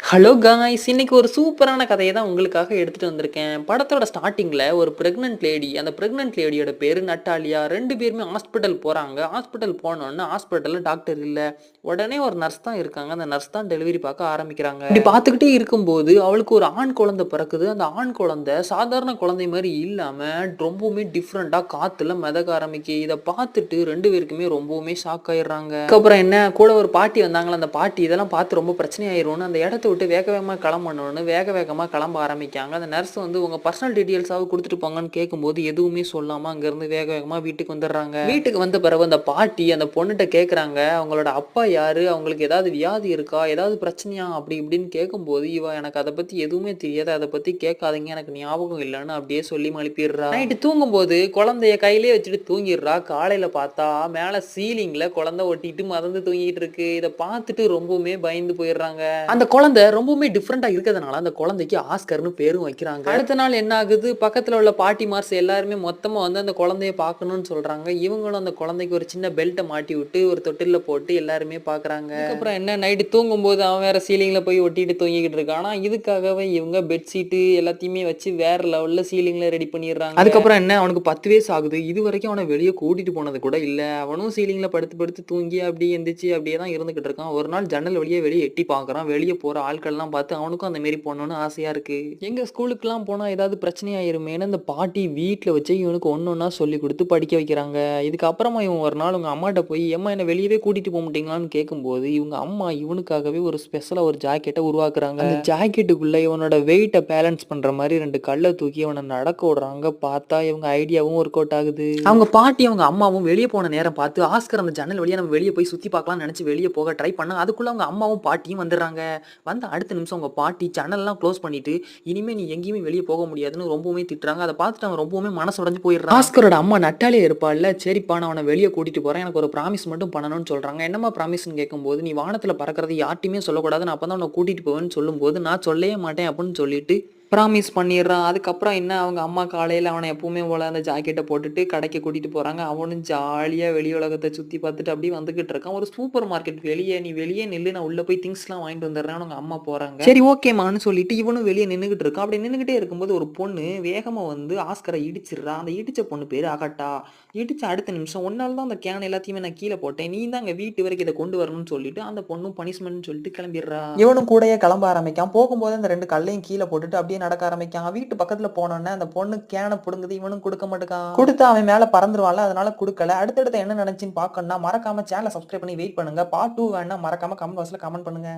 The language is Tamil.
Hello guys! இன்னைக்கு ஒரு சூப்பரான கதைய தான் உங்களுக்காக எடுத்துட்டு வந்திருக்கேன். படத்தோட ஸ்டார்ட்டிங்ல ஒரு பிரெக்னன்ட் லேடி, அந்த பிரெக்னன்ட் லேடியோட பேரு நட்டாலியா. 2 பேருமே ஹாஸ்பிட்டல் போறாங்க. ஹாஸ்பிட்டல் போனோனே ஹாஸ்பிட்டல்ல டாக்டர் இல்ல. உடனே ஒரு நர்ஸ் தான் இருக்காங்க. அந்த நர்ஸ் தான் டெலிவரி பார்க்க ஆரம்பிக்கிறாங்க. இப்படி பார்த்துக்கிட்டே இருக்கும்போது அவளுக்கு ஒரு ஆண் குழந்தை பிறக்குது. அந்த ஆண் குழந்தை சாதாரண குழந்தை மாரி இல்லாம ரொம்பவுமே டிஃப்ரெண்ட்டா காத்துல மிதக்க ஆரம்பிக்குது. இத பார்த்துட்டு 2 பேருக்குமே ரொம்பவுமே ஷாக் ஆயிடுறாங்க. அதுக்கப்புறம் என்ன கூட ஒரு பாட்டி வந்தாங்கல்ல, அந்த பாட்டி இதெல்லாம் பார்த்து ரொம்ப பிரச்சனை ஆயிரும்னு அந்த இடத்த விட்டு வேக வேகமா கிளம்பணும்னு வேக வேகமா கிளம்ப ஆரம்பிக்காங்க. அந்த நர்ஸ் வந்து உங்க பர்சனல் டீட்டெயில்ஸாவது குடுத்துட்டு போங்கன்னு கேட்கும்போது, எதுவுமே சொல்லாம அங்கருந்து வேக வேகமா வீட்டுக்கு வந்துடுறாங்க. வீட்டுக்கு வந்த பிறகு அந்த பாட்டி அந்த பொண்ணுட்ட கேட்குறாங்க, அவங்களோட அப்பா யாரு? அவங்களுக்கு ஏதாவது வியாதி இருக்கா? ஏதாவது பிரச்சனையா? அப்படி இப்படின்னு கேட்கும்போது, இவ எனக்கு அத பத்தி எதுவுமே தெரியாது. அத பத்தி கேட்காதீங்க. எனக்கு ஞாபகம் இல்லன்னு அப்படியே சொல்லி மழுப்பிடுறா. நைட்டு தூங்கும்போது குழந்தைய கையிலேயே வச்சுட்டு தூங்கிடுறா. காலையில பார்த்தா மேல சீலிங்ல குழந்தை ஒட்டிட்டு மிதந்து தூங்கிட்டு இருக்கு. இத பார்த்துட்டு ரொம்பவுமே பயந்து போயிடுறாங்க. அந்த குழந்தை ரொம்பவுமே டிஃப்ரெண்ட்டா இருக்கிறதுனால அந்த குழந்தைக்கு ஆஸ்கர்ன்னு பேரும் வைக்கிறாங்க. அடுத்த நாள் என்ன ஆகுது? பக்கத்துல உள்ள பாட்டிமார்ஸ் எல்லாருமே மொத்தமா வந்து அந்த குழந்தைய பார்க்கணும்னு சொல்றாங்க. இவங்களும் அந்த குழந்தைக்கு ஒரு சின்ன பெல்ட்ட மாட்டி விட்டு ஒரு தொட்டில்ல போட்டு எல்லாருமே பார்க்குறாங்க. அதுக்கப்புறம் என்ன நைட்டு தூங்கும்போது அவன் வேற சீலிங்ல போய் ஒட்டிட்டு தூங்கிக்கிட்டு இருக்கான். ஆனா இதுக்காகவே இவங்க பெட்ஷீட்டு எல்லாத்தையுமே வச்சு வேற லெவல்ல சீலிங்ல ரெடி பண்ணிடுறாங்க. அதுக்கப்புறம் என்ன அவனுக்கு 10 வயசு ஆகுது. இதுவரைக்கும் அவன வெளிய கூட்டிட்டு போனது கூட இல்ல. அவனும் சீலிங்ல படுத்து படுத்து தூங்கி அப்படியே எந்திரிச்சு அப்படியே தான் இருந்துகிட்டு இருக்கான். ஒரு நாள் ஜன்னல் வழியா வெளிய எட்டி பார்க்குறான். வெளிய போற ஆட்கள்லாம் பார்த்து அவனுக்கும் அந்த மாரி பண்ணணும்னு ஆசையா இருக்கு. எங்க ஸ்கூலுக்குலாம் போனா ஏதாவது பிரச்சனை ஆயிருமேன்னு அந்த பாட்டி வீட்ல வச்சு இவனுக்கு ஒண்ணொண்ணா சொல்லிக் குடுத்து படிக்க வைக்கிறாங்க. இதுக்கப்புறமா இவன் ஒரு நாள் உங்க அம்மாட்ட போய், "எம்மா என்ன வெளியவே கூட்டிட்டு போ மாட்டீங்களான்னு?" கேட்கும்போது, இவங்க அம்மா இவனுக்காகவே ஒரு ஸ்பெஷலா ஒரு ஜாக்கெட்ட உருவாக்குறாங்க. அந்த ஜாக்கெட்டுக்குள்ள இவனோட வெயிட்ட பேலன்ஸ் பண்ற மாரி 2 கல்ல தூக்கி இவன நடக்க விடுறாங்க. பார்த்தா இவங்க ஐடியாவும் ஒர்க் அவுட் ஆகுது. அவங்க பாட்டி அவங்க அம்மாவும் வெளிய போன நேரம் பார்த்து ஆஸ்கர் அந்த ஜன்னல் வழியா நம்ம வெளிய போய் சுத்தி பார்க்கலாம்னு நெனச்சு வெளிய போக ட்ரை பண்ணா, அதுக்குள்ள அவங்க அம்மாவும் பாட்டியும் வந்துடுறாங்க. வந்த அடுத்த நிமிஷம் உங்க பாட்டி ஜன்னல்லாம் க்ளோஸ் பண்ணிட்டு, "இனிமே நீ எங்கேயுமே வெளிய போக முடியாதுன்னு" ரொம்பவுமே திட்டுறாங்க. அத பார்த்துட்டு அவன் ரொம்பவுமே மனசு உடைஞ்சு போயிடுறான். ஆஸ்கரோட அம்மா நட்டாலியா இருப்பாள்ல, "சரிப்பா நான் அவன வெளிய கூட்டிட்டு போறேன். எனக்கு ஒரு ப்ராமிஸ் மட்டும் பண்ணணும்னு" சொல்றாங்க. "என்னம்மா ப்ராமிஸ்ன்னு?" கேட்கும்போது, "நீ வானத்துல பறக்கறது யார்ட்டயுமே சொல்லக்கூடாது. நான் அப்பதான் உன்ன கூட்டிட்டு போவேன்னு" சொல்லும்போது, "நான் சொல்லவே மாட்டேன்" அப்படின்னு சொல்லிட்டு ப்ராமிஸ் பண்ணிடுறான். அதுக்கப்புறம் என்ன அவங்க அம்மா காலையில அவன எப்பவுமே போல அந்த ஜாக்கெட்ட போட்டுட்டு கடைக்கு கூட்டிட்டு போறாங்க. அவனும் ஜாலியா வெளி உலகத்த சுத்தி பார்த்துட்டு அப்படியே வந்துகிட்டு இருக்கான். ஒரு சூப்பர் மார்க்கெட் வெளிய நீ வெளிய நில்லு நான் உள்ள போய் திங்ஸ்லாம் வாங்கிட்டு வந்துடுறேன்னு அவங்க அம்மா போறாங்க. சரி ஓகேம்மான்னு சொல்லிட்டு இவனும் வெளிய நின்னுகிட்டு இருக்கான். அப்படி நின்னுகிட்டே இருக்கும்போது ஒரு பொண்ணு வேகமா வந்து ஆஸ்கர இடிச்சிடுறா. அந்த இடிச்ச பொண்ணு பேரு அகட்டா. இடிச்ச அடுத்த நிமிஷம் "உன்னால தான் அந்த கேன் எல்லாத்தையுமே நான் கீழ போட்டேன். நீ தான் அங்க வீட்டு வரைக்கும் இத கொண்டு வரணும்னு" சொல்லிட்டு அந்த பொண்ணும் பனிஷ்மெண்ட்ன்னு சொல்லிட்டு கிளம்பிடுறா. இவனும் கூடயே கிளம்ப ஆரம்பிக்கான். போகும்போது அந்த 2 கல்லையும் கீழ போட்டுட்டு அப்படியே நடக்க ஆரம்பிக்கான். வீட்டு பக்கத்துல போனோனே அந்த பொண்ணு கேன புடுங்குது. இவனும் குடுக்க மாட்டுக்கான். குடுத்தா அவன் மேல பறந்துருவான்ல, அதனால குடுக்கல. அடுத்தடுத்து என்ன நடந்துச்சுன்னு பார்க்கணும்னா மறக்காம சேனல சப்ஸ்கிரைப் பண்ணி வெயிட் பண்ணுங்க. பார்ட் 2 வேணும்னா மறக்காம கமெண்ட் பாக்ஸ்ல கமெண்ட் பண்ணுங்க.